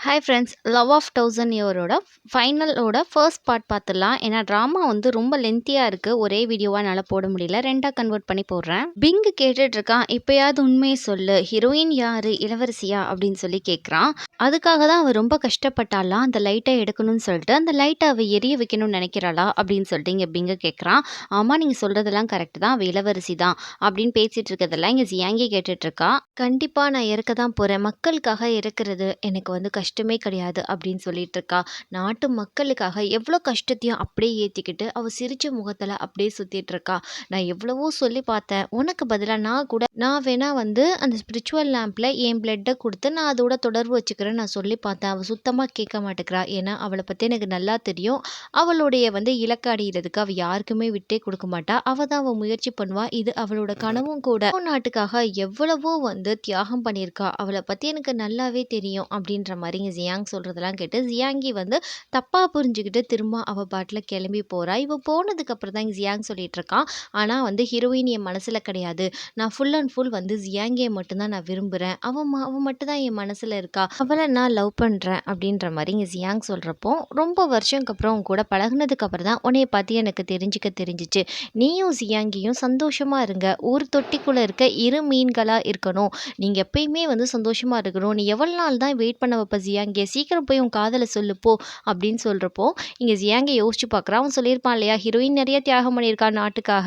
Hi friends, love of thousand இயரோட ஃபைனலோட first part பார்த்துடலாம். ஏன்னா ட்ராமா வந்து ரொம்ப லென்த்தியாக இருக்குது. ஒரே வீடியோவாக என்னால் போட முடியல, ரெண்டாக கன்வெர்ட் பண்ணி போடுறேன். பிங்கு கேட்டுட்ருக்கான், இப்போயாவது உண்மையை சொல்லு, ஹீரோயின் யார், இளவரசியா அப்படின்னு சொல்லி கேட்குறான். அதுக்காக தான் அவள் ரொம்ப கஷ்டப்பட்டாலாம் அந்த லைட்டை எடுக்கணும்னு சொல்லிட்டு, அந்த லைட்டை அவள் எரிய வைக்கணும்னு நினைக்கிறாளா அப்படின்னு சொல்லிட்டு இங்கே பிங்கு கேட்குறான். ஆமாம், நீங்கள் சொல்கிறதெல்லாம் கரெக்டு தான், அவள் இளவரசி தான் அப்படின்னு பேசிகிட்டு இருக்கிறதெல்லாம் இங்கே ஜியாங்கி கேட்டுட்ருக்கா. கண்டிப்பாக நான் இறக்க தான் போகிறேன், மக்களுக்காக இறக்குறது எனக்கு வந்து கஷ்டமே கிடையாது அப்படின்னு சொல்லிட்டு இருக்கா. நாட்டு மக்களுக்காக எவ்வளோ கஷ்டத்தையும் அப்படியே ஏற்றிக்கிட்டு அவள் சிரிச்ச முகத்தில் அப்படியே சுற்றிட்டு இருக்கா. நான் எவ்வளவோ சொல்லி பார்த்தேன், உனக்கு பதிலாக நான் வேணா வந்து அந்த ஸ்பிரிச்சுவல் லேம்பில் என் பிளட்டை கொடுத்து நான் அதோட தொடர்பு வச்சுக்கிறேன் நான் சொல்லி பார்த்தேன். அவள் சுத்தமாக கேட்க மாட்டேங்கிறா. ஏன்னா அவளை பற்றி எனக்கு நல்லா தெரியும். அவளுடைய வந்து இலக்கு அடைகிறதுக்கு அவள் யாருக்குமே விட்டே கொடுக்க மாட்டா. அவள் தான் அவள் முயற்சி பண்ணுவா. இது அவளோட கனவும் கூட. நாட்டுக்காக எவ்வளவோ வந்து தியாகம் பண்ணியிருக்கா. அவளை பற்றி எனக்கு நல்லாவே தெரியும் அப்படின்ற மாதிரி ஜியாங் சொல்கிறதெல்லாம் கேட்டு ஜியாங்கி வந்து தப்பாக புரிஞ்சுக்கிட்டு திரும்ப அவள் பாட்டில் கிளம்பி போகிறா. இவள் போனதுக்கு அப்புறம் தான் ஜியாங் சொல்லிட்டு இருக்கான், ஆனால் வந்து ஹீரோயின் என் மனசில் கிடையாது, நான் ஃபுல் அண்ட் ஃபுல் வந்து ஜியாங்கியை மட்டும்தான் நான் விரும்புகிறேன், அவள் மட்டும் தான் என் மனசில் இருக்கா, அவளை நான் லவ் பண்ணுறேன் அப்படின்ற மாதிரி இங்கே ஜியாங் சொல்கிறப்போ, ரொம்ப வருஷத்துக்கு அப்புறம் உன் கூட பழகுனதுக்கு அப்புறம் தான் உன்னைய பற்றி எனக்கு தெரிஞ்சிச்சு. நீயும் ஜியாங்கியும் சந்தோஷமாக இருங்க, ஒரு தொட்டிக்குள்ளே இருக்க இரு மீன்களாக இருக்கணும், நீங்கள் எப்பயுமே வந்து சந்தோஷமாக இருக்கணும், நீ எவ்வளோ நாள் தான் வெயிட் பண்ண வைப்ப ஜியாங்கே, சீக்கிரம் போய் உன் காதலை சொல்லுப்போ அப்படின்னு சொல்கிறப்போ இங்கே ஜியாங்கே யோசிச்சு பார்க்குறான். அவன் சொல்லியிருப்பான் இல்லையா, ஹீரோயின் நிறைய தியாகம் பண்ணியிருக்கா நாட்டுக்காக,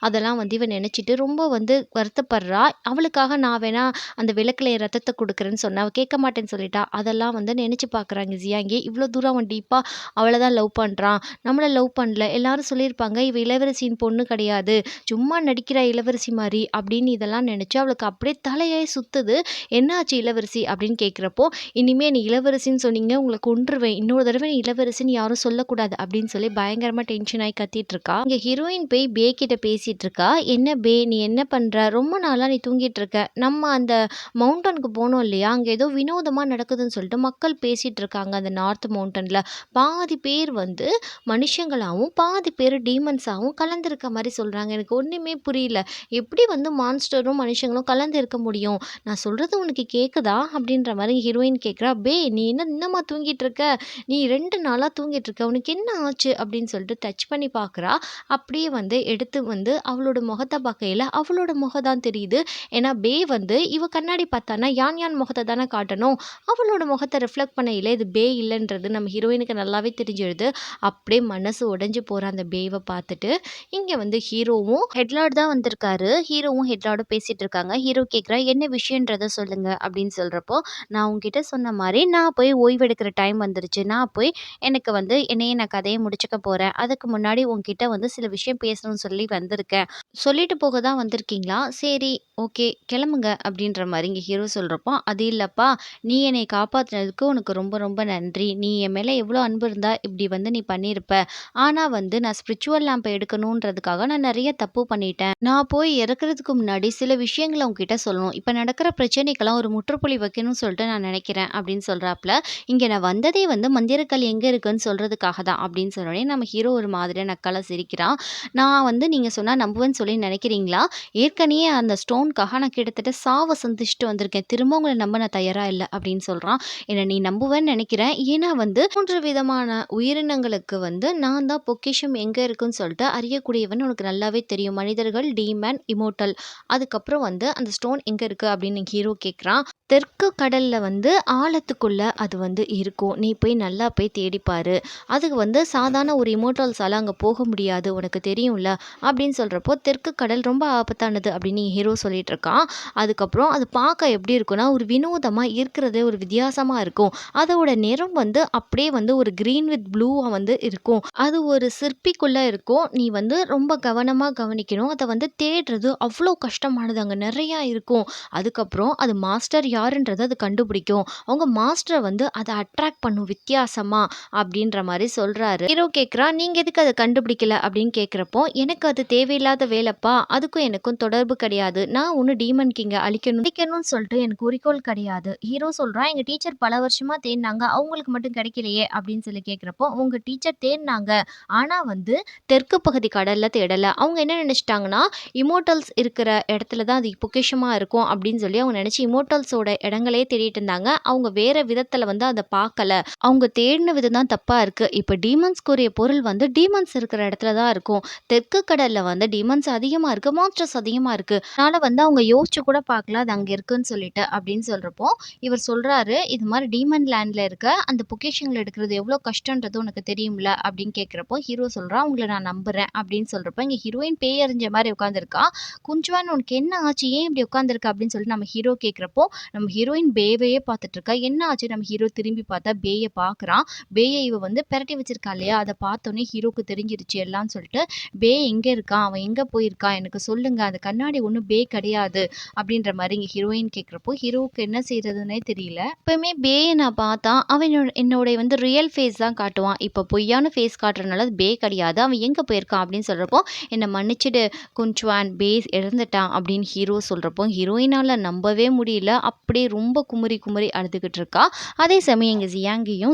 அதெல்லாம் வந்து இவன் நினச்சிட்டு ரொம்ப வந்து வருத்தப்படுறா. அவளுக்காக நான் வேணா அந்த விளக்கில் என் ரத்தத்தை கொடுக்குறேன்னு சொன்னேன், அவள் கேட்க மாட்டேன்னு சொல்லிட்டா. அதெல்லாம் வந்து நினச்சி பார்க்குறாங்க ஜியாங்கே. இவ்வளோ தூரம் அவன் டீப்பாக அவளை தான் லவ் பண்ணுறான், நம்மளை லவ் பண்ணல. எல்லாரும் சொல்லியிருப்பாங்க இவ இளவரசியின் பொண்ணு கிடையாது, சும்மா நடிக்கிற இளவரசி மாதிரி அப்படின்னு. இதெல்லாம் நினச்சி அவளுக்கு அப்படியே தலையாய் சுற்றுது. என்னாச்சு இளவரசி அப்படின்னு கேட்குறப்போ, இனிமேல் நீ இளவரசின்னு சொன்னீங்க உங்களை கொன்றுவேன், இன்னொரு தடவை நீ இளவரசின்னு யாரும் சொல்லக்கூடாது அப்படின்னு சொல்லி பயங்கரமாக டென்ஷன் ஆகி கத்திட்டு இருக்கா. இங்கே ஹீரோயின் போய் பே கிட்ட பேசிட்டு இருக்கா. என்ன பே, நீ என்ன பண்ணுற, ரொம்ப நாளாக நீ தூங்கிட்டு இருக்க, நம்ம அந்த மவுண்டனுக்கு போனோம் இல்லையா, அங்கே ஏதோ வினோதமாக நடக்குதுன்னு சொல்லிட்டு மக்கள் பேசிகிட்டு இருக்காங்க. அந்த நார்த் மவுண்டனில் பாதி பேர் வந்து மனுஷங்களாகவும் பாதி பேர் டீமன்ஸாகவும் கலந்துருக்க மாதிரி சொல்கிறாங்க. எனக்கு ஒன்றுமே புரியல, எப்படி வந்து மான்ஸ்டரும் மனுஷங்களும் கலந்து இருக்க முடியும், நான் சொல்கிறது உனக்கு கேட்குதா அப்படின்ற மாதிரி ஹீரோயின் கேட்குறா. பே, நீ இன்னமா தூங்கிட்டு இருக்க, நீ 2 நாளாக தூங்கிட்டு இருக்க, உனக்கு என்ன ஆச்சு அப்படின்னு சொல்லிட்டு டச் பண்ணி பார்க்குறா. அப்படியே வந்து எடுத்து வந்து அவளோட முகத்தை பார்க்கையில் அவளோட முகம் தான் தெரியுது. ஏன்னா பே வந்து இவ கண்ணாடி பார்த்தானா யான் முகத்தை தானே காட்டணும், அவளோட முகத்தை ரிஃப்ளெக்ட் பண்ணையில் இது பே இல்லைன்றது நம்ம ஹீரோயினுக்கு நல்லாவே தெரிஞ்சிடுது. அப்படியே மனசு உடைஞ்சு போகிற அந்த பேவை பார்த்துட்டு இங்கே வந்து ஹீரோவும் ஹெட்லார்ட் தான் வந்திருக்காரு. ஹீரோவும் ஹெட்லார்டும் பேசிகிட்டு இருக்காங்க. ஹீரோ கேட்குறா, என்ன விஷயன்றதை சொல்லுங்க அப்படின்னு சொல்கிறப்போ, நான் உங்ககிட்ட சொன்ன மாதிரி நான் போய் ஓய்வெடுக்கிற டைம் வந்துருச்சு, நான் போய் எனக்கு வந்து நான் கதையை முடிச்சுக்க போகிறேன், அதுக்கு முன்னாடி உங்ககிட்ட வந்து சில விஷயம் பேசணும்னு சொல்லி வந்திருக்கேன், சொல்லிட்டு போக தான் வந்திருக்கீங்களா, சரி ஓகே கிளம்புங்க அப்படின்ற மாதிரி இங்கே ஹீரோ சொல்கிறப்போ, அது இல்லைப்பா, நீ என்னை காப்பாற்றினதுக்கு உனக்கு ரொம்ப ரொம்ப நன்றி, நீ என் மேலே எவ்வளோ அன்பு இருந்தால் இப்படி வந்து நீ பண்ணியிருப்ப, ஆனால் வந்து நான் ஸ்பிரிச்சுவல் லேம்பை எடுக்கணுன்றதுக்காக நான் நிறைய தப்பு பண்ணிட்டேன், நான் போய் இறக்குறதுக்கு முன்னாடி சில விஷயங்களை உங்ககிட்ட சொல்லணும், இப்போ நடக்கிற பிரச்சனைக்கெல்லாம் ஒரு முற்றுப்புள்ளி வைக்கணும்னு சொல்லிட்டு நான் நினைக்கிறேன் அப்படின்னு சொல்கிறாப்புல. இங்கே நான் வந்ததே வந்து மந்திரக்கல் எங்கே இருக்குன்னு சொல்கிறதுக்காக தான் அப்படின்னு சொன்னோடனே நம்ம ஹீரோ ஒரு மாதிரியாக நக்கலாக சிரிக்கிறான். நான் வந்து நீங்கள் சொன்னால் நம்புவேன்னு சொல்லி நினைக்கிறீங்களா, ஏற்கனவே அந்த ஸ்டோனுக்காக நான் கிட்டத்தட்ட சாவை சந்திச்சுட்டு வந்திருக்கேன், திரும்ப உங்களை நம்ப நான் தயாராக இல்லை அப்படின்னு சொல்கிறான். என்னை நீ நம்புவேன்னு நினைக்கிறேன், ஏன்னா வந்து 3 விதமான உயிரினங்களுக்கு வந்து நான் தான் பொக்கிஷம் எங்கே இருக்குன்னு சொல்லிட்டு அறியக்கூடியவன் உனக்கு நல்லாவே தெரியும், மனிதர்கள், டீமன், இமோட்டல், அதுக்கப்புறம் வந்து அந்த ஸ்டோன் எங்கே இருக்குது அப்படின்னு ஹீரோ கேட்குறான். தெற்கு கடலில் வந்து ஆழத்துக்குள்ள அது வந்து இருக்கும், நீ போய் நல்லா போய் தேடிப்பாரு, அதுக்கு வந்து சாதாரண ஒரு இமோட்டல்ஸால் அங்கே போக முடியாது உனக்கு தெரியும்ல அப்படின்னு சொல்கிறப்போ, தெற்கு கடல் ரொம்ப ஆபத்தானது அப்படின்னு ஹீரோ சொல்லிட்டு இருக்கான். அதுக்கப்புறம் அது பார்க்க எப்படி இருக்குன்னா ஒரு வினோதமாக இருக்கிறதே ஒரு வித்தியாசமாக இருக்கும், அதோட நிறம் வந்து அப்படியே வந்து ஒரு க்ரீன் வித் ப்ளூவாக வந்து இருக்கும், அது ஒரு சிற்பிக்குள்ளே இருக்கும், நீ வந்து ரொம்ப கவனமாக கவனிக்கணும், அதை வந்து தேடுறது அவ்வளோ கஷ்டமானது, அங்கே நிறையா இருக்கும், அதுக்கப்புறம் அது மாஸ்டர் யாருன்றதை அது கண்டுபிடிக்கும், அவங்க மாஸ்டரை வந்து அதை அட்ராக்ட் பண்ணும் வித்தியாசமா அப்படின்ற மாதிரி சொல்கிறாரு. ஹீரோ கேட்குறா, நீங்கள் எதுக்கு அதை கண்டுபிடிக்கல அப்படின்னு கேட்குறப்போ, எனக்கு அது தேவையில்லாத வேலைப்பா, அதுக்கும் எனக்கும் தொடர்பு கிடையாது, நான் ஒன்று டீமன் கிங்கை அழிக்கணும்னு சொல்லிட்டு எனக்கு குறிக்கோள் கிடையாது. ஹீரோ சொல்கிறான், எங்கள் டீச்சர் பல வருஷமாக தேடினாங்க, அவங்களுக்கு மட்டும் கிடைக்கலையே அப்படின்னு சொல்லி கேட்குறப்போ, உங்கள் டீச்சர் தேடினாங்க, ஆனால் வந்து தெற்கு பகுதி கடலில் தேடலை, அவங்க என்ன நினச்சிட்டாங்கன்னா இமோட்டல்ஸ் இருக்கிற இடத்துல தான் அது பொக்கிஷமாக இருக்கும் அப்படின்னு சொல்லி அவங்க நினச்சி இமோட்டல்ஸோட இடங்களே தேடிட்டு இருந்தாங்க, அவங்க வேற வேற விதத்துல வந்து அத பார்க்கல. அவங்க தேடின விதம் தான் தப்பா இருக்கு. இப்ப டீமன்ஸ்க்குரிய பொருள் வந்து டீமன்ஸ் இருக்கிற இடத்துல தான் இருக்கும். தெற்கு கடல்ல வந்து டீமன்ஸ் அதிகமா இருக்கு. மான்ஸ்டர்ஸ் அதிகமா இருக்கு. அதனால வந்து அவங்க யோசிச்சு கூட பார்க்கல அது அங்க இருக்குன்னு சொல்லிட்டு அப்படின்னு சொல்றப்போ, இவர் சொல்றாரு, "இது மாரி டீமன் லேண்ட்ல இருக்க அந்த பொக்கிஷங்கள எடுக்கிறது எவ்ளோ கஷ்டன்றது உனக்கு தெரியும்ல?" அப்படின்னு கேட்கிறப்போ, ஹீரோ சொல்றான், "உங்கள நான் நம்புறேன்" அப்படின்னு சொல்றப்போ, இங்க ஹீரோயின் பேய் அறிஞ்ச மாரி உட்கார்ந்திருக்கா. "குஞ்சுவான் உனக்கு என்ன ஆச்சு? ஏன் இப்படி உட்கார்ந்திருக்க?" அப்படின்னு சொல்லிட்டு நம்ம ஹீரோ கேட்கிறப்போ, நம்ம ஹீரோயின் பேயவே பார்த்துட்டு இருக்கா. என்ன ஆச்சு? நம்ம ஹீரோ திரும்பி பார்த்தா பேய பார்க்குறான். பேய இவ வந்து பெரட்டி வச்சிருக்கா இல்லையா? அத பார்த்தோனே ஹீரோக்கு தெரிஞ்சிருச்சு எல்லாம்ன்னு சொல்லிட்டு, "பேய் எங்க இருக்கான்? அவன் எங்க போயிருக்கான்? எனக்கு சொல்லுங்க. அந்த கண்ணாடி ஒண்ணும் பேய் கிடையாது." அப்படின்ற மாரி இங்க ஹீரோயின் கேட்கிறப்போ, ஹீரோவுக்கு என்ன செய்றதுன்னே தெரியல. எப்பவுமே பேய நான் பார்த்தா, அவன் என்னோட வந்து ரியல் ஃபேஸ் தான் காட்டுவான். இப்ப பொய்யான ஃபேஸ் காட்டுறனால அது பேய் கிடையாது. அவன் எங்க போயிருக்கான்? அப்படின்னு சொல்றப்போ, "என்ன மன்னிச்சிடு குன்ச்சுவான், பேய் இறந்துட்டான்." அப்படின்னு ஹீரோ சொல்றப்போ, ஹீரோயினால நம்பவே முடியல. அப்படியே ரொம்ப குமுறி குமுறி அழுதுகிட்டு இருக்கா. அதே சமயம் இங்க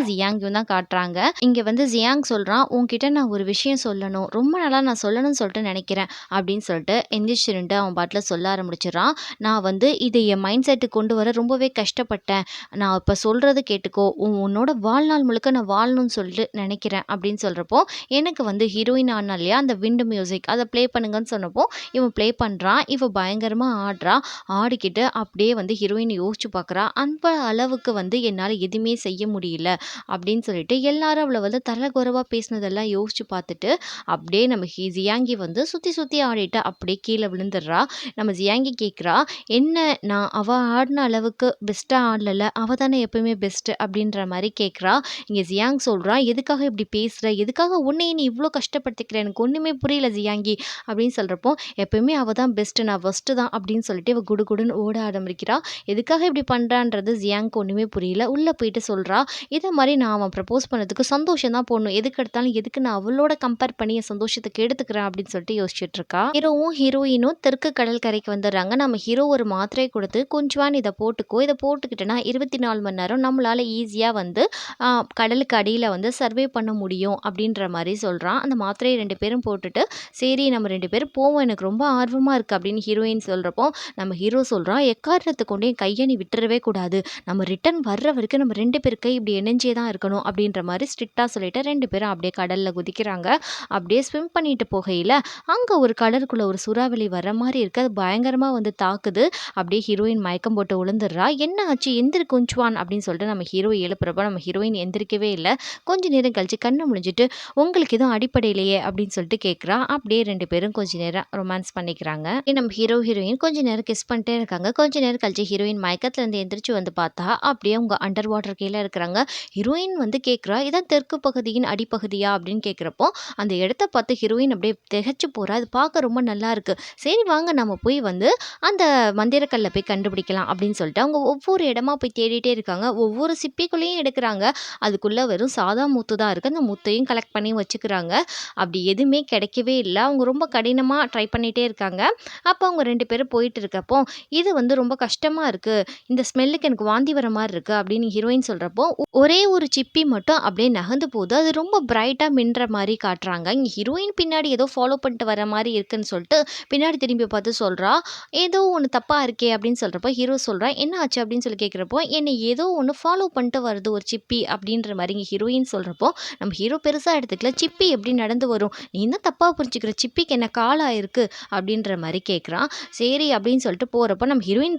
ஜியாங்கும் தான் காட்டுறாங்க. இங்க வந்து ஜியாங் சொல்றான், "உன்கிட்ட நான் ஒரு விஷயம் சொல்லணும். ரொம்ப நாளா நான் சொல்லணும்னு சொல்லிட்டு நினைக்கிறேன்." அப்படின்னு சொல்லிட்டு எந்திரிச்சு நின்டு அவன் பாட்டுல சொல்ல ஆரம்பிச்சுடுறான். "நான் வந்து இத என் மைண்ட் செட்டுக்கு கொண்டு வர ரொம்பவே கஷ்டப்பட்டேன். நான் இப்ப சொல்றத கேட்டுக்கோ. உன்னோட வாழ்நாள் முழுக்க நான் வாழணும்னு சொல்லிட்டு நினைக்கிறேன்." அப்படின்னு சொல்றப்போ, எனக்கு வந்து ஹீரோயின் ஆனா இல்லையா, அந்த விண்ட் மியூசிக் அத ப்ளே பண்ணுங்கன்னு சொன்னப்போ, இவன் ப்ளே பண்றான். இவ பயங்கரமா ஆடுறா. ஆடிக்கிட்டு அப்படியே வந்து ஹீரோயின் யோசிச்சு பார்க்குறா. அந்த அளவுக்கு வந்து என்னால எதுவுமே செய்ய முடியல அப்படின்னு சொல்லிட்டு எல்லாரும் அவள வந்து தரக்குறைவா பேசினதெல்லாம் யோசிச்சு பார்த்துட்டு, அப்படியே நம்ம ஜியாங்கி வந்து சுத்தி சுத்தி ஆடிட்டு அப்படியே கீழ விழுந்துடுறா. நம்ம ஜியாங்கி கேட்குறா, "என்ன நான் அவ ஆடின அளவுக்கு பெஸ்ட்டா ஆடலல்ல. அவ தானே எப்பவுமே பெஸ்ட்டு." அப்படின்ற மாரி கேட்குறா. இங்க ஜியாங் சொல்றான், "எதுக்காக இப்படி பேசுற? எதுக்காக உன்னைய நீ இவ்ளோ கஷ்டப்படுத்திக்கிற? எனக்கு ஒண்ணுமே புரியல ஜியாங்கி." அப்படின்னு சொல்றப்போ, "எப்பவுமே அவ தான் பெஸ்ட்டு. நான் வொர்ஸ்ட்டு தான்." அப்படின்னு சொல்லிட்டு இவ குடுகுடுன்னு ஓட ஆரம்பிக்கிறா. எதுக்காக இப்படி பண்றான்றது ஜியாங்க்கு ஒண்ணுமே புரியல. உள்ள போயிட்டு சொல்றா, "இத மாரி நான் அவன் ப்ரப்போஸ் பண்ணதுக்கு சந்தோஷம் தான் போடணும். எதுக்கு எடுத்தாலும் எதுக்கு நான் அவளோட கம்பேர் பண்ணி என் சந்தோஷத்த கெடுத்துக்கிறேன்." அப்படின்னு சொல்லிட்டு யோசிச்சுட்டு இருக்கா. ஹீரோவும் ஹீரோயினும் தெற்கு கடல் கரைக்கு வந்துடுறாங்க. நம்ம ஹீரோ ஒரு மாத்திரை குடுத்து, "கொஞ்சவான்னு இத போட்டுக்கோ. இத போட்டுக்கிட்டனா 24 மணி நேரம் நம்மளால ஈஸியா வந்து அ கடலுக்கு அடியில வந்து சர்வே பண்ண முடியும்." அப்படின்ற மாரி சொல்றான். அந்த மாத்திரைய 2 பேரும் போட்டுட்டு, "சரி நம்ம 2 பேரும் போவோம். எனக்கு ரொம்ப ஆர்வமா இருக்கு." அப்படின்னு ஹீரோயின் சொல்றப்போ, நம்ம ஹீரோ சொல்றான், "எக்காரணத்த கொண்டும் என் கைய நீ விட்டுறவே கூடாது. நம்ம ரிட்டர்ன் வர்ற வரைக்கும் நம்ம 2 பேர் கை இப்படி இணைஞ்சே தான் இருக்கணும்." அப்படின்ற மாரி ஸ்ட்ரிக்ட்டா சொல்லிட்டு 2 பேரும் அப்படியே கடல்ல குதிக்கிறாங்க. அப்படியே ஸ்விம் பண்ணிட்டு போகையில, அங்க ஒரு கடலுக்குள்ள ஒரு சூறாவளி வர்ற மாரி இருக்கு. அது பயங்கரமா வந்து தாக்குது. அப்படியே ஹீரோயின் மயக்கம் போட்டு விழுந்துடுறா. "என்ன ஆச்சு? எந்திரி குஞ்சுவான்." அப்படின்னு சொல்லிட்டு நம்ம ஹீரோ எழுப்புறப்ப, நம்ம ஹீரோயின் எந்திரிக்கவே இல்ல. கொஞ்ச நேரம் கழிச்சு கண்ண முழிச்சுட்டு, "உங்களுக்கு எதுவும் அடிபடையிலையே?" அப்படின்னு சொல்லிட்டு கேட்குறா. அப்படியே 2 பேரும் கொஞ்ச நேரம் ரொமான்ஸ் பண்ணிக்கிறாங்க. நம்ம ஹீரோ, ஹீரோயின் கொஞ்ச நேரம் கிஸ் பண்ணிட்டே இருக்காங்க. கொஞ்ச நேரம் கழிச்சு ஹீரோயின் மயக்கத்துலேருந்து எந்திரிச்சு வந்து பார்த்தா, அப்படியே அவங்க அண்டர் வாட்டர் கீழ இருக்கிறாங்க. ஹீரோயின் வந்து கேட்குறா, "இதான் தெற்கு பகுதியின் அடிப்பகுதியா?" அப்படின்னு கேட்குறப்போ, அந்த இடத்த பார்த்து ஹீரோயின் அப்படியே திகைச்சு போறா. "இது பார்க்க ரொம்ப நல்லா இருக்கு. சரி வாங்க நம்ம போய் வந்து அந்த மந்திரக்கல்ல போய் கண்டுபிடிக்கலாம்." அப்படின்னு சொல்லிட்டு அவங்க ஒவ்வொரு இடமா போய் தேடிட்டே இருக்காங்க. ஒவ்வொரு சிப்பிக்குள்ளேயும் எடுக்குறாங்க. அதுக்குள்ள வெறும் சாதா முத்து தான் இருக்கு. அந்த முத்தையும் கலெக்ட் பண்ணி வச்சுக்கிறாங்க. அப்படி எதுவுமே கிடைக்கவே இல்ல. அவங்க ரொம்ப கடினமா ட்ரை பண்ணிட்டே இருக்காங்க. அப்போ அவங்க 2 பேரும் போயிட்டு இருக்கப்போ, "இது வந்து ரொம்ப கஷ்டமா இருக்கு. இந்த ஸ்மெல்லுக்கு எனக்கு வாந்தி வர மாரி இருக்கு." அப்படின்னு ஹீரோயின் சொல்றப்போ, ஒரே ஒரு சிப்பி மட்டும் அப்படியே நகர்ந்து போகுது. அது ரொம்ப பிரைட்டா மின்னுற மாரி காட்டுறாங்க. இங்க ஹீரோயின் பின்னாடி ஏதோ ஃபாலோ பண்ணிட்டு வர மாரி இருக்குன்னு சொல்லிட்டு, பின்னாடி திரும்பி பார்த்து சொல்றா, "ஏதோ ஒண்ணு தப்பா இருக்கே." அப்படின்னு சொல்றப்போ, ஹீரோ சொல்றான், "என்ன ஆச்சு?" அப்படின்னு சொல்லி கேட்கிறப்போ, "என்னை ஏதோ ஒண்ணு ஃபாலோ பண்ணிட்டு வருது ஒரு சிப்பி." அப்படின்ற மாரி இங்க ஹீரோயின் சொல்றப்போ, நம்ம ஹீரோ பெருசா எடுத்துக்கல. "சிப்பி எப்படி நடந்து வரும்? நீ தான் தப்பா புரிஞ்சுக்கிற. சிப்பிக்கு என்ன காலா இருக்கு?" அப்படின்ற மாரி கேட்குறான். சரி அப்படின்னு சொல்லிட்டு போறப்போ, நம்ம ஹீரோயின்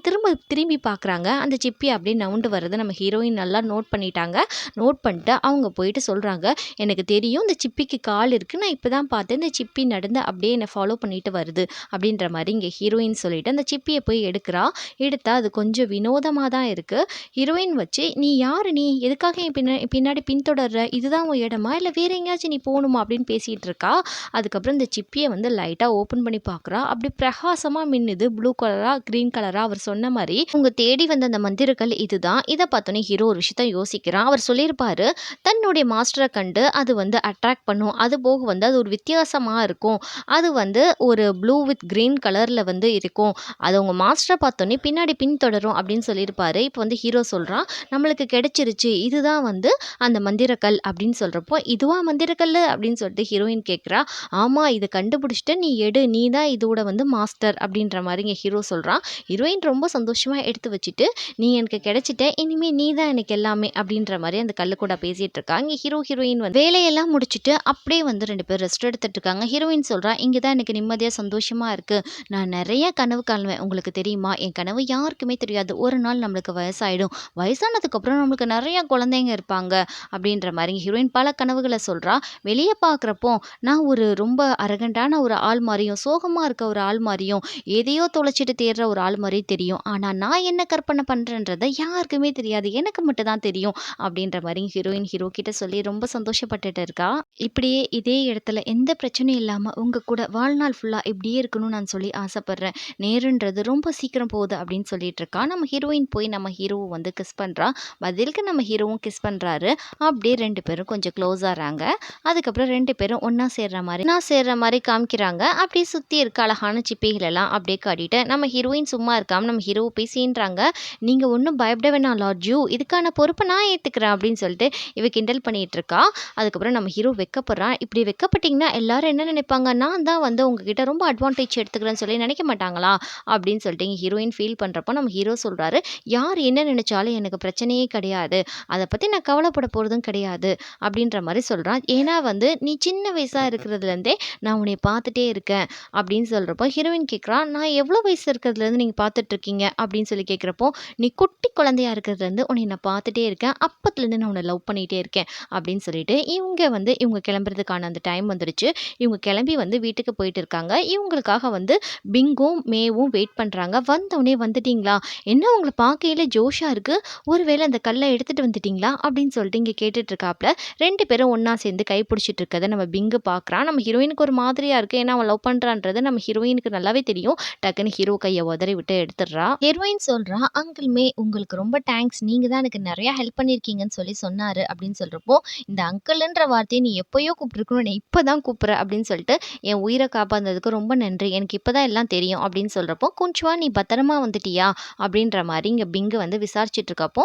திரும்பி பார்க்குறாங்க. அந்த சிப்பி அப்படியே நவுண்டு வரத நம்ம ஹீரோயின் நல்லா நோட் பண்ணிட்டாங்க. நோட் பண்ணிட்டு அவங்க போயிட்டு சொல்றாங்க, "எனக்கு தெரியும் இந்த சிப்பிக்கு கால் இருக்கு. நான் இப்ப தான் பார்த்தேன். இந்த சிப்பி நடந்து அப்படியே என்ன ஃபாலோ பண்ணிட்டு வருது." அப்படின்ற மாரி இங்க ஹீரோயின் சொல்லிட்டு அந்த சிப்பிய போய் எடுக்கிறா. எடுத்தா அது கொஞ்சம் வினோதமா தான் இருக்கு. ஹீரோயின் வச்சு, "நீ யாரு நீ? எதுக்காக என் பின்னாடி பின்தொடர்ற? இதுதான் உன் இடமா? இல்ல வேற எங்கேயாச்சும் நீ போணுமா?" அப்படின்னு பேசிட்டு இருக்கா. அதுக்கப்புறம் இந்த சிப்பிய வந்து லைட்டா ஓப்பன் பண்ணி பார்க்குறா. அப்படி பிரகாசமா மின்னுது. ப்ளூ கலரா, கிரீன் கலரா அவர் சொன்ன மாரி. அவங்க தேடி வந்த அந்த மந்திரக்கல் இதுதான். இத பார்த்தோனே ஹீரோ ஒரு விஷயத்த யோசிக்கிறான். அவர் சொல்லியிருப்பாரு, தன்னுடைய மாஸ்டர கண்டு அது வந்து அட்ராக்ட் பண்ணும். அதுபோக வந்து அது ஒரு வித்தியாசமா இருக்கும். அது வந்து ஒரு ப்ளூ வித் கிரீன் கலர்ல வந்து இருக்கும். அது உங்க மாஸ்டர பார்த்தோனே பின்னாடி பின்தொடரும் அப்படின்னு சொல்லியிருப்பாரு. இப்போ வந்து ஹீரோ சொல்றான், "நம்மளுக்கு கிடைச்சிருச்சு. இதுதான் வந்து அந்த மந்திரக்கல்." அப்படின்னு சொல்றப்போ, "இதுவா மந்திரக்கல்லு?" அப்படின்னு சொல்லிட்டு ஹீரோயின் கேட்கிறா. "ஆமா, இத கண்டுபிடிச்சுட்ட. நீ எடு. நீ தான் இதோட வந்து மாஸ்டர்." அப்படின்ற மாரி இங்க ஹீரோ சொல்றான். ஹீரோயின் ரொம்ப சந்தோஷமா எடுத்து வச்சுட்டு, "நீ எனக்கு கிடைச்சிட்ட. இனி இனிமே நீ தான் எனக்கு எல்லாமே அப்படின்ற மாதிரி அந்த கல்லு கூட பேசிட்டு இருக்கா. இங்க ஹீரோ ஹீரோயின் வந்து வேலையெல்லாம் முடிச்சுட்டு அப்படியே வந்து 2 பேரும் ரெஸ்ட் எடுத்துட்டு இருக்காங்க. ஹீரோயின் சொல்றா, "இங்க தான் எனக்கு நிம்மதியா சந்தோஷமா இருக்கு. நான் நெறைய கனவு காணுவேன். உங்களுக்கு தெரியுமா? என் கனவு யாருக்குமே தெரியாது. ஒரு நாள் நம்மளுக்கு வயசாயிடும். வயசானதுக்கப்புறம் நம்மளுக்கு நெறைய குழந்தைங்க இருப்பாங்க." அப்படின்ற மாரி ஹீரோயின் பல கனவுகள சொல்றா. வெளிய பார்க்குறப்போ, நான் ஒரு ரொம்ப அரகன்ட்டான ஒரு ஆள் மாரியும், சோகமா இருக்க ஒரு ஆள் மாரியும், எதையோ தொலைச்சுட்டு தேடுற ஒரு ஆள் மாரி தெரியும். ஆனா நான் என்ன கற்பனை பண்றேன்றத யாருக்குமே தெரியாது. எனக்கு மட்டும் தான் தெரியும். அப்படின்ற மாரி ஹீரோயின் ஹீரோ கிட்ட சொல்லி ரொம்ப சந்தோஷப்பட்டுட்டு இருக்கா. இப்படியே இதே இடத்துல எந்த பிரச்சனையும் இல்லாம உங்க கூட வாழ்நாள் ஃபுல்லா இப்படியே இருக்கணும்னு நான் சொல்லி ஆசைப்படுறேன். நேரன்றது ரொம்ப சீக்கிரம் போகுது அப்படின்னு சொல்லிட்டு இருக்கா. நம்ம ஹீரோயின் போய் நம்ம ஹீரோவ வந்து கிஸ் பண்றா. பதிலுக்கு நம்ம ஹீரோவும் கிஸ் பண்றாரு. அப்படியே 2 பேரும் கொஞ்சம் க்ளோஸ் ஆறாங்க. அதுக்கப்புறம் 2 பேரும் ஒண்ணா சேர்ற மாரி காமிக்கிறாங்க. அப்படியே சுத்தி இருக்க அழகான சிப்பிகள் எல்லாம் அப்படியே காட்டிட்டு நம்ம ஹீரோயின் சும்மா இருக்காம நம்ம ஹீரோவ போய் சீண்டுறாங்க. "நீங்க ஒண்ணும் பயப்பட வேணாம் லார்ட் ஜூ. இதுக்கான பொறுப்ப நான் ஏத்துக்கிறேன்" அப்படின்னு சொல்லிட்டு இவ கிண்டல் பண்ணிட்டு இருக்கா. அதுக்கப்புறம் நம்ம ஹீரோ வெட்கப்படுறான். இப்படி வெட்கப்பட்டீங்கன்னா எல்லாரும் என்ன நினைப்பாங்க? நான் தான் வந்து உங்ககிட்ட ரொம்ப அட்வான்டேஜ் எடுத்துக்கிறேன்னு சொல்லி நினைக்க மாட்டாங்களா? அப்படின்னு சொல்லிட்டு இங்க ஹீரோயின் ஃபீல் பண்றப்போ நம்ம ஹீரோ சொல்றாரு, "யார் என்ன நினைச்சாலும் எனக்கு பிரச்சனையே கிடையாது. அத பத்தி நான் கவலைப்பட போறதும் கிடையாது." அப்படின்ற மாரி சொல்றான். ஏன்னா வந்து, "நீ சின்ன வயசா இருக்கிறதுலேருந்தே நான் உன்னைய பார்த்துட்டே இருக்கேன்." அப்படின்னு சொல்றப்போ ஹீரோயின் கேட்குறா, "நான் எவ்வளோ வயசு இருக்கிறதுலேருந்து நீங்க பார்த்துட்டு இருக்கீங்க?" அப்படின்னு சொல்லி கேட்குறப்போ, "நீ குட்டி குழந்தையா இருக்கிறதுலேருந்து உன்னைய நான் பார்த்துட்டே இருக்கேன். அப்பத்துலேருந்து நான் உன்ன லவ் பண்ணிட்டே இருக்கேன்." அப்படின்னு சொல்லிட்டு இவங்க கிளம்புறதுக்கான அந்த டைம் வந்துடுச்சு. இவங்க கிளம்பி வந்து வீட்டுக்கு போயிட்டு இருக்காங்க. இவங்களுக்காக வந்து பிங்கும், மேவும் வெயிட் பண்றாங்க. வந்தோனே "வந்துட்டீங்களா? என்ன உங்கள பார்க்கையில ஜோஷா இருக்கு. ஒருவேள அந்த கல்ல எடுத்துட்டு வந்துட்டீங்களா?" அப்படின்னு சொல்லிட்டு இங்க கேட்டுட்டு இருக்காப்ல. 2 பேரும் ஒண்ணா சேர்ந்து கை பிடிச்சிட்டு இருக்கத நம்ம பிங்கு பார்க்குறான். நம்ம ஹீரோயினுக்கு ஒரு மாதிரியா இருக்கு. ஏன்னா அவன் லவ் பண்றான்றது நம்ம ஹீரோயினுக்கு நல்லாவே தெரியும். டக்குன்னு ஹீரோ கைய உதறி விட்டு எடுத்துடுறா. ஹீரோயின் சொல்றா, "அங்கிள் மே உங்களுக்கு ரொம்ப தேங்க்ஸ். நீங்க தான் எனக்கு நெறைய ஹெல்ப் பண்ணியிருக்கீங்கன்னு சொல்லி சொன்னாரு." அப்படின்னு சொல்றப்போ, "இந்த அங்கிள்ன்ற வார்த்தைய நீ எப்பயோ கூப்பிட்டுருக்கணும். என்னை இப்ப தான் கூப்பிடுற" அப்படின்னு சொல்லிட்டு, "என் உயிர காப்பாத்துனதுக்கு ரொம்ப நன்றி. எனக்கு இப்ப தான் எல்லாம் தெரியும்" அப்படின்னு சொல்றப்போ, "குஞ்சுவா நீ பத்திரமா வந்துட்டியா?" அப்படின்ற மாரி இங்க பிங்கு வந்து விசாரிச்சுட்டு இருக்கப்போ,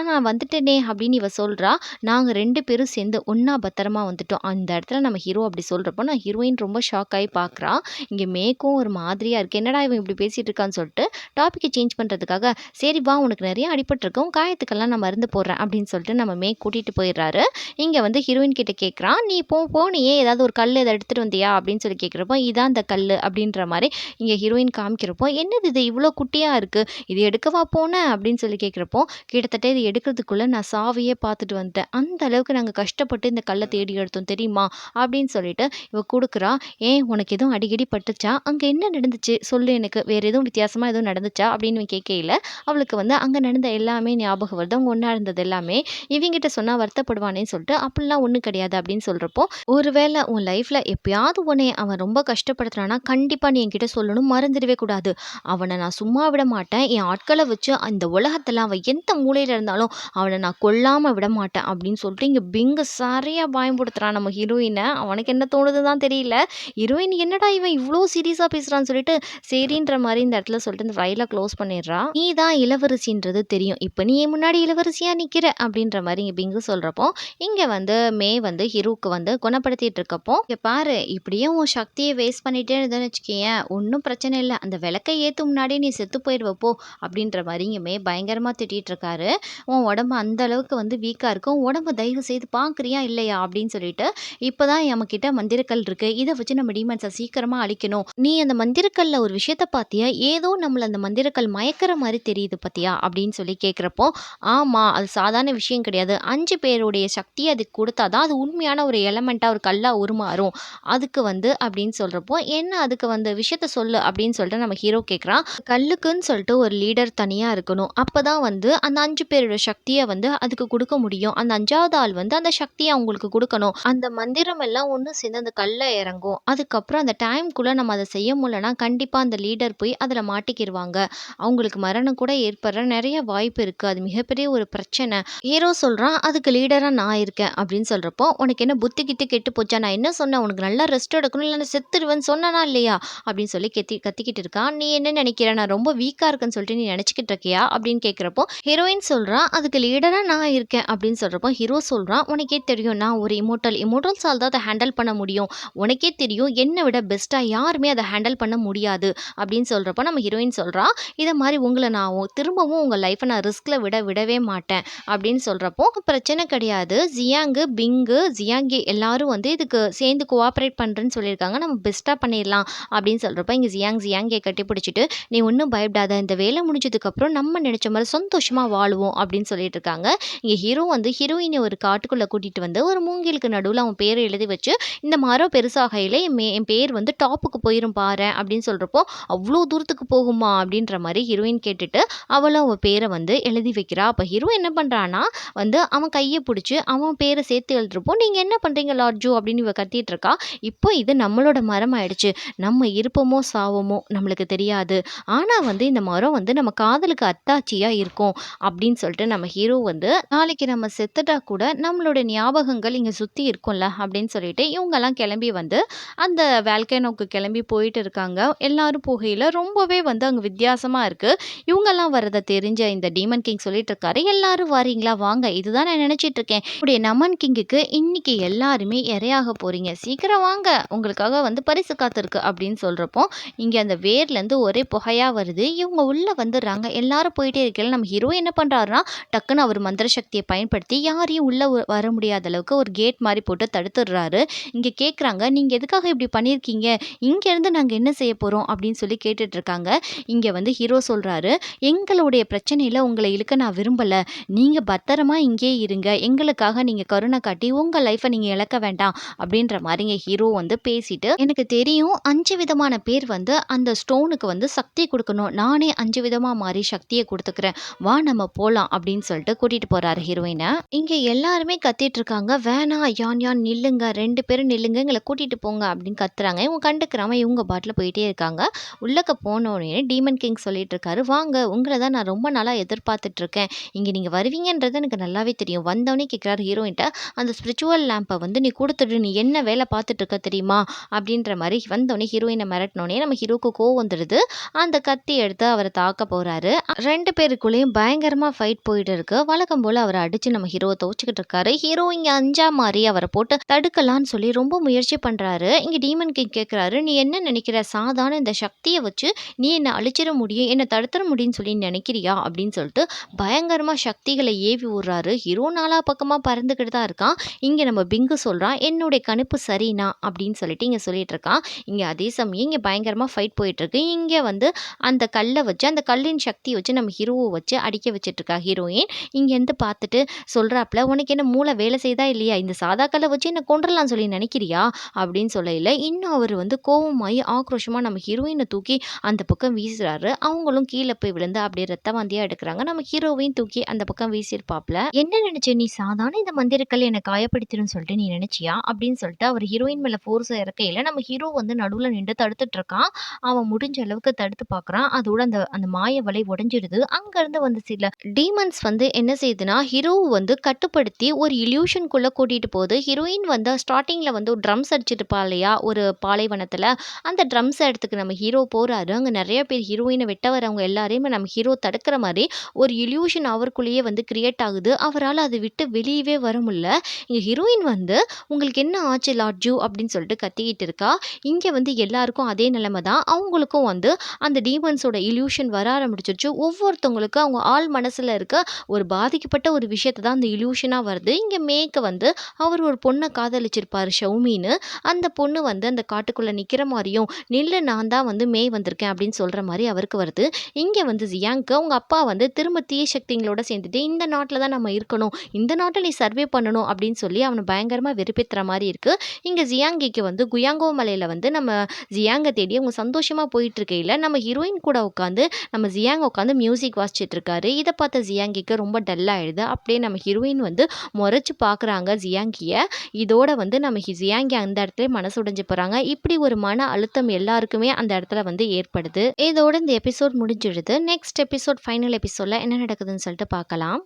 நான் வந்துட்டேனே" அப்படின்னு இவ சொல்றா. நாங்க 2 பேரும் சேர்ந்து ஒண்ணா பத்திரமா வந்துட்டோம். அந்த இடத்துல நம்ம ஹீரோ அப்படி சொல்றப்போ, நான் ஹீரோயின் ரொம்ப ஷாக் ஆயி பார்க்குறா. இங்க மேக்கும் ஒரு மாதிரியா இருக்கு. என்னடா இவன் இப்படி பேசிட்டு இருக்கான்னு சொல்லிட்டு, டாபிக்க சேஞ்ச் பண்றதுக்காக, "சரி வா உனக்கு நெறைய அடிபட்டுருக்கு. உன் காயத்துக்கெல்லாம் நான் மருந்து போடுறேன்" அப்படின்னு சொல்லிட்டு நம்ம மேக் கூட்டிட்டு போயிடுறாரு. இங்க வந்து ஹீரோயின் கிட்ட கேட்குறான், "நீ போனியே ஏதாவது ஒரு கல் எத எடுத்துட்டு வந்தியா?" அப்படின்னு சொல்லி கேட்குறப்போ, "இதான் அந்த கல்லு" அப்படின்ற மாரி இங்க ஹீரோயின் காமிக்கிறப்போ, "என்னது இது இவ்ளோ குட்டியா இருக்கு. இது எடுக்கவா போன?" அப்படின்னு சொல்லி கேட்குறப்போ, "கிட்டத்தட்ட இது எடுக்கிறதுக்குள்ள நான் சாவையே பார்த்துட்டு வந்துட்டேன். அந்த அளவுக்கு நாங்க கஷ்டப்பட்டு இந்த கல்ல தேடி எடுத்தோம் தெரியுமா?" அப்படின்னு சொல்லிட்டு இவ குடுக்குறா. "ஏன் உனக்கு எதுவும் அடிகிடி பட்டுச்சா? அங்க என்ன நடந்துச்சு? சொல்லு எனக்கு. வேற எதுவும் வித்தியாசமா எதுவும் நடந்துச்சா?" அப்படின்னு இவன் கேட்கையில, அவளுக்கு வந்து அங்க நடந்த எல்லாமே ஞாபகம் வருது. அவங்க ஒண்ணா இருந்தது எல்லாமே. இவங்கிட்ட சொன்னா வருத்தப்படுவானேன்னு சொல்லிட்டு, "அப்படிலாம் ஒண்ணும் கிடையாது" அப்படின்னு சொல்றப்போ, "ஒருவேள உன் லைஃப்ல எப்பயாவது உன்னைய அவன் ரொம்ப கஷ்டப்படுத்துனான்னா, கண்டிப்பா நீ என்கிட்ட சொல்லணும். மறந்துடவே கூடாது. அவன நான் சும்மா விட மாட்டேன். என் ஆட்கள வச்சு அந்த உலகத்துல அவன் எந்த மூலையில இருந்தாலும் அவன நான் கொல்லாம விடமாட்டேன்" அப்படின்னு சொல்லிட்டு இங்க பிங்கு சரியா பயம்புடுத்துறான் நம்ம ஹீரோயின. அவனுக்கு என்ன தோணுதுன்னு தான் தெரியல. ஹீரோயின் என்னடா இவன் இவ்ளோ சீரியஸா பேசுறான்னு சொல்லிட்டு, சரின்ற மாரி இந்த இடத்துல சொல்லிட்டு இந்த ஃபைல க்ளோஸ் பண்ணிடுறா. "நீ தான் இளவரசின்றது தெரியும். இப்ப நீ என் முன்னாடி இளவரசியா நிக்கிற" அப்படின்ற மாரி இங்க பிங்கு சொல்றப்போ, இங்க வந்து மே வந்து ஹீரோக்கு வந்து குணப்படுத்திட்டு இருக்கப்போ, "இங்க பாரு இப்படியே உன் சக்திய வேஸ்ட் பண்ணிட்டே இருந்தேன்னு வச்சுக்கயேன், ஒண்ணும் பிரச்சனை இல்ல. அந்த விளக்க ஏத்தும் முன்னாடியே நீ செத்து போயிருவ போ" அப்படின்ற மாரி இங்க மே பயங்கரமா திட்டிட்டு இருக்காரு. "உன் உடம்பு அந்த அளவுக்கு வந்து வீக்கா இருக்கு. உன் உடம்ப தயவு செய்து பார்க்குறியா இல்லையா?" அப்படின்னு சொல்லிட்டு, "இப்பதான் நம்மகிட்ட மந்திரக்கல் இருக்கு. இத வச்சு நம்ம டீமன்ஸ சீக்கிரமா அழிக்கணும். நீ அந்த மந்திரக்கல்ல ஒரு விஷயத்த பார்த்தியா? ஏதோ நம்மள அந்த மந்திரக்கல் மயக்கிற மாரி தெரியுது பார்த்தியா?" அப்படின்னு சொல்லி கேட்கிறப்போ, "ஆமா. அது சாதாரண விஷயம் கிடையாது. 5 பேருடைய சக்திய அதுக்கு குடுத்தா தான் அது உண்மையான ஒரு எலமெண்ட்டா ஒரு கல்லா உருமாறும். அதுக்கு வந்து" அப்படின்னு சொல்றப்போ, "என்ன அதுக்கு வந்து விஷயத்த சொல்லு" அப்படின்னு சொல்லிட்டு நம்ம ஹீரோ கேட்குறான். "கல்லுக்குன்னு சொல்லிட்டு ஒரு லீடர் தனியா இருக்கணும். அப்பதான் வந்து அந்த 5 பேரோட சக்திய வந்து அதுக்கு குடுக்க முடியும். அந்த 5வது ஆள் வந்து அந்த சக்திய அவங்களுக்கு குடுக்கணும். அந்த மந்திரம் எல்லாம் ஒண்ணு சேர்ந்து அந்த கல்ல இறங்கும். அதுக்கப்புறம் அந்த டைம்க்குள்ள நம்ம அத செய்ய முடியலன்னா, கண்டிப்பா அந்த லீடர் போய் அதுல மாட்டிக்கிருவாங்க. அவங்களுக்கு மரணம் கூட ஏற்பட நெறைய வாய்ப்பு இருக்கு. அது மிகப்பெரிய ஒரு பிரச்சனை." ஹீரோ சொல்றான், "அதுக்கு லீடரா நான் இருக்கேன்" அப்படின்னு சொல்றப்போ, "உனக்கு என்ன புத்தி கித்தி கெட்டு போச்சா? நான் என்ன சொன்னேன்? உனக்கு நல்லா ரெஸ்ட் எடுக்கணும். இல்லன்னா செத்துருவேன்னு சொன்னனா இல்லையா?" அப்படின்னு சொல்லி கத்திக்கிட்டு இருக்கான். "நீ என்ன நினைக்கிற? நான் ரொம்ப வீக்கா இருக்கேன்னு சொல்லிட்டு நீ நினைச்சுக்கிட்டு இருக்கியா?" அப்படின்னு கேட்கிறப்போ, ஹீரோயின் சொல்றா, "அதுக்கு லீடரா நான் இருக்கேன்" அப்படின்னு சொல்றப்போ, ஹீரோ சொல்றான், "உனக்கே தெரியும் நான் ஒரு இம்மோர்டல். இம்மோர்டல்ஸால தான் அத ஹேண்டில் பண்ண முடியும். உனக்கே தெரியும் என்ன விட பெஸ்ட்டா யாருமே அத ஹேண்டில் பண்ண முடியாது" அப்படின்னு சொல்றப்போ, நம்ம ஹீரோயின் சொல்றா, "இத மாரி உங்கள நான் திரும்பவும் உங்க லைஃப்ப நான் ரிஸ்க்ல ரிஸ்க்ல விடவே மாட்டேன் அப்படின்னு சொல்றப்போ, பிரச்சனை கிடையாது. ஜியாங்கு, பிங்கு, ஜியாங்கி எல்லாரும் வந்து இதுக்கு சேர்ந்து கோஆப்பரேட் பண்றேன்னு சொல்லியிருக்காங்க. நம்ம பெஸ்ட்டா பண்ணிடலாம் அப்படின்னு சொல்றப்ப, இங்க ஜியாங்கிய கட்டிப்பிடிச்சுட்டு, "நீ ஒண்ணும் பயப்படாத. இந்த வேலை முடிஞ்சதுக்கப்புறம் நம்ம நினைச்ச மாரி சந்தோஷமா வாழுவோம்" அப்படின்னு சொல்லிட்டு இருக்காங்க. இங்க ஹீரோ வந்து ஹீரோயின ஒரு காட்டுக்குள்ள கூட்டிட்டு வந்து, ஒரு மூங்கிலுக்கு நடுவுல அவன் பேர எழுதி வச்சு, "இந்த மரம் பெருசாகையில என் பேர் வந்து டாப்புக்கு போயிரும் பாரேன்" அப்படின்னு சொல்றப்போ, "அவ்ளோ தூரத்துக்கு போகுமா?" அப்படின்ற மாரி ஹீரோயின் கேட்டுட்டு, அவளும் அவ பேர வந்து எழுதி வைக்கிறா. அப்ப ஹீரோ என்ன பண்றான்னா, வந்து அவன் கைய புடிச்சு, அவன் பேர சேர்த்து எழுதுறப்போ, "நீங்க என்ன பண்றீங்க லார்ட் ஜோ?" அப்படின்னு இவ கத்திட்டு இருக்கா. இப்போ இது நம்மளோட மரம் ஆயிடுச்சு. நம்ம இருப்போமோ, சாவோமோ நம்மளுக்கு தெரியாது. ஆனா வந்து இந்த மரம் வந்து நம்ம காதலுக்கு அத்தாட்சியா இருக்கும் அப்படின்னு சொல்லிட்டு நம்ம ஹீரோ வந்து நாளைக்கு நம்ம செத்துட்டா கூட நம்மளோட ஞாபகங்கள் இங்க சுத்தி இருக்கும்ல அப்படின்னு சொல்லிட்டு இவங்கெல்லாம் கிளம்பி வந்து அந்த வால்கனோக்கு கிளம்பி போயிட்டு இருக்காங்க. எல்லாரும் போகையில ரொம்பவே வந்து அங்க வித்தியாசமா இருக்கு. இவங்கெல்லாம் வரத தெரிஞ்ச இந்த டீமன் கிங் சொல்லிட்டு இருக்காரு, "எல்லாரும் வாரீங்களா? வாங்க. இதுதான் நான் நினைச்சிட்டு இருக்கேன். உடைய நமன் கிங்குக்கு இன்னைக்கு எல்லாருமே இரையாக போறீங்க. சீக்கிரம் வாங்க. உங்களுக்காக வந்து பரிசு காத்திருக்கு" அப்படின்னு சொல்றப்போ, இங்க அந்த வேர்லேருந்து ஒரே புகையா வருது. இவங்க உள்ள வந்துடுறாங்க. எல்லாரும் போயிட்டே இருக்கையில நம்ம ஹீரோ என்ன பண்றாருன்னா, டக்குன்னு அவர் மந்திர சக்திய பயன்படுத்தி யாரையும் உள்ள வர முடியாத அளவுக்கு ஒரு கேட் மாரி போட்டு தடுத்துடுறாரு. இங்க கேட்குறாங்க, "நீங்க எதுக்காக இப்படி பண்ணியிருக்கீங்க? இங்கேருந்து நாங்க என்ன செய்ய போறோம்?" அப்படின்னு சொல்லி கேட்டுட்டு இருக்காங்க. இங்க வந்து ஹீரோ சொல்றாரு, "எங்களுடைய பிரச்சனையில உங்கள இழுக்க நான் விரும்பல. நீங்க பத்திரமா இங்கேயே இருங்க. எங்களுக்காக நீங்க கருணை காட்டி உங்க லைஃப்ப நீங்க இழக்க வேண்டாம்." அப்படின்ற மாரிங்க ஹீரோ வந்து பேசிட்டு, "எனக்கு தெரியும் 5 விதமான பேர் வந்து அந்த ஸ்டோனுக்கு வந்து சக்தி குடுக்கணும். நானே 5 விதமா மாறி சக்திய குடுத்துக்கிறேன். வா நம்ம போலாம்" அப்படின்னு சொல்லிட்டு கூட்டிட்டு போறாரு ஹீரோயின. இங்க எல்லாருமே கத்திட்டு இருக்காங்க. "வேணாம் யான் யான் நில்லுங்க. 2 பேரும் நில்லுங்க. எங்கள கூட்டிட்டு போங்க" அப்படின்னு கத்துறாங்க. இவங்க கண்டுக்கிறாம இவங்க பாட்டுல போயிட்டே இருக்காங்க. உள்ளக்க போனோனே டீமன் கிங் சொல்லிட்டு இருக்காரு, "வாங்க உங்கள தான் நான் ரொம்ப நாளா எதிர்பார்த்துட்டு இருக்கேன். இங்க நீங்க வருவீங்கன்றது எனக்கு நல்லாவே தெரியும்." வந்தோனே கேட்கிறாரு ஹீரோயின்ட்ட, "அந்த ஸ்பிரிச்சுவல் லேம்ப வந்து நீ குடுத்துடு. நீ என்ன வேல பார்த்துட்டு இருக்க தெரியுமா?" அப்படின்ற மாரி வந்தோனே ஹீரோயின மிரட்டினோனே நம்ம ஹீரோக்கு கோவம் வந்துடுது. அந்த கத்தி எடுத்து அவர தாக்க போறாரு. 2 பேருக்குள்ளேயும் பயங்கரமா ஃபைட் போயிட்டு இருக்கு. வழக்கம் போல அவர அடிச்சு நம்ம ஹீரோவ துவச்சுக்கிட்டு இருக்காரு. ஹீரோ இங்க அஞ்சா மாரி அவர போட்டு தடுக்கலான்னு சொல்லி ரொம்ப முயற்சி பண்றாரு. இங்க டீமன் கிங் கேட்கிறாரு, "நீ என்ன நினைக்கிற? சாதாரண இந்த சக்திய வச்சு நீ என்ன அழிச்சிட முடியும், என்ன தடுத்துற முடியும்னு சொல்லி நினைக்கிறியா?" அப்படின்னு சொல்லிட்டு பயங்கரமா சக்திகள ஏவி விடுறாரு. ஹீரோ நாலா பக்கமா பறந்துகிட்டு தான் இருக்கான். இங்க நம்ம பிங்கு சொல்றான், "என்னுடைய கணிப்பு சரினா" அப்படின்னு சொல்லிட்டு இங்க சொல்லிட்டு இருக்கான். இங்க அதே சமயம் இங்க பயங்கரமா ஃபைட் போயிட்டு இருக்கு. இங்க வந்து அந்த கல்ல வச்சு அந்த கல்லின் சக்திய வச்சு நம்ம ஹீரோவ வச்சு அடிக்க வச்சுட்டு இருக்கா ஹீரோயின். இங்கேருந்து பார்த்துட்டு சொல்றாப்ல, "உனக்கு என்ன மூளை வேலை செய்யுதா இல்லையா? இந்த சாதா கல்ல வச்சு என்ன கொன்றுடலாம்னு சொல்லி நினைக்கிறியா?" அப்படின்னு சொல்லையில, இன்னும் அவரு வந்து கோவமாயி ஆக்ரோஷமா நம்ம ஹீரோயின தூக்கி அந்த பக்கம் வீசுறாரு. அவங்களும் கீழ போய் விழுந்து அப்படியே ரத்த வாந்தியா எடுக்குறாங்க. நம்ம ஹீரோவையும் தூக்கி அந்த பக்கம் வீசியிருப்பாப்ல. "என்ன நினைச்ச நீ? சாதாரண இந்த மந்திரக்கல் என்ன காயப்படுத்திரும்னு சொல்லிட்டு நீ நினைச்சியா?" அப்படின்னு சொல்லிட்டு அவர் ஹீரோயின் மேல ஃபோர்ஸா இறக்கையில நம்ம ஹீரோ வந்து நடுவுல நின்று தடுத்துட்டு இருக்கான். அவன் முடிஞ்ச அளவுக்கு தடுத்து பார்க்குறான். அதோட அந்த அந்த மாய வலை உடைஞ்சிடுது. அங்கருந்து வந்து சில டீமன்ஸ் வந்து என்ன செய்யுதுன்னா, ஹீரோவ வந்து கட்டுப்படுத்தி ஒரு இல்யூஷன்குள்ள கூட்டிட்டு போகுது. ஹீரோயின் வந்து ஸ்டார்ட்டிங்ல வந்து ஒரு ட்ரம்ஸ் அடிச்சிருப்பா இல்லையா? ஒரு பாலைவனத்துல. அந்த ட்ரம்ஸ் இடத்துக்கு நம்ம ஹீரோ போறாரு. அங்க நெறைய பேர் ஹீரோயின வெட்ட வரவங்க எல்லாரையுமே நம்ம ஹீரோ தடுக்கிற மாரி ஒரு இல்யூஷன் அவருக்குள்ளேயே வந்து கிரியேட் ஆகுது. அவரால அத விட்டு வெளியவே வர முடியல. இங்க ஹீரோயின் வந்து, "உங்களுக்கு என்ன ஆச்சு லார்ட் ஜூ?" அப்படின்னு சொல்லிட்டு கத்திக்கிட்டு இருக்கா. இங்க வந்து எல்லாருக்கும் அதே நிலைமை தான். அவங்களுக்கும் வந்து அந்த டீமன்ஸோட இல்யூஷன் வர ஆரம்பிச்சிருச்சு. ஒவ்வொருத்தவங்களுக்கு அவங்க ஆழ் மனசுல இருக்க ஒரு பாதிக்கப்பட்ட ஒரு விஷயத்த தான் அந்த இல்யூஷனா வருது. இங்க மேய்க்க வந்து அவர் ஒரு பொண்ண காதலிச்சிருப்பாரு ஷௌமின்னு. அந்த பொண்ணு வந்து அந்த காட்டுக்குள்ள நிக்கிற மாரியும், "நில்லு நான் தான் வந்து மேய் வந்திருக்கேன்" அப்படின்னு சொல்ற மாரி அவருக்கு வருது. இங்க வந்து ஜியாங்க்கு அவங்க அப்பா வந்து திரும்ப தீய சக்திங்களோட சேர்ந்துட்டு, "இந்த நாட்ல தான் நம்ம இருக்கணும். இந்த நாட்ட நீ சர்வே பண்ணணும்" அப்படின்னு சொல்லி அவன பயங்கரமா வெறுப்பேத்துற மாரி இருக்கு. இங்க ஜியாங்கிக்கு வந்து குயாங்கோ மலையில வந்து நம்ம ஜியாங்க தேடி அவங்க சந்தோஷமா போயிட்டு இருக்கையில, நம்ம ஹீரோயின் கூட உட்காந்து நம்ம ஜியாங் உட்காந்து மியூசிக் வாசிச்சுட்டு இருக்காரு. இத பார்த்த ஜியாங்கிக்கு ரொம்ப டல் ஆயிடுது. அப்படியே நம்ம ஹீரோயின் வந்து மொறச்சு பார்க்குறாங்க ஜியாங்கிய. இதோட வந்து நம்ம ஜியாங்கி அந்த இடத்துலயே மனசு உடைஞ்சு போறாங்க. இப்படி ஒரு மன அழுத்தம் எல்லாருக்குமே அந்த இடத்துல வந்து ஏற்படுது. இதோட இந்த எபிசோட் முடிஞ்சிடுது. நெக்ஸ்ட் எபிசோட் ஃபைனல் எபிசோட்ல என்ன நடக்குதுன்னு சொல்லிட்டு பார்க்கலாம்.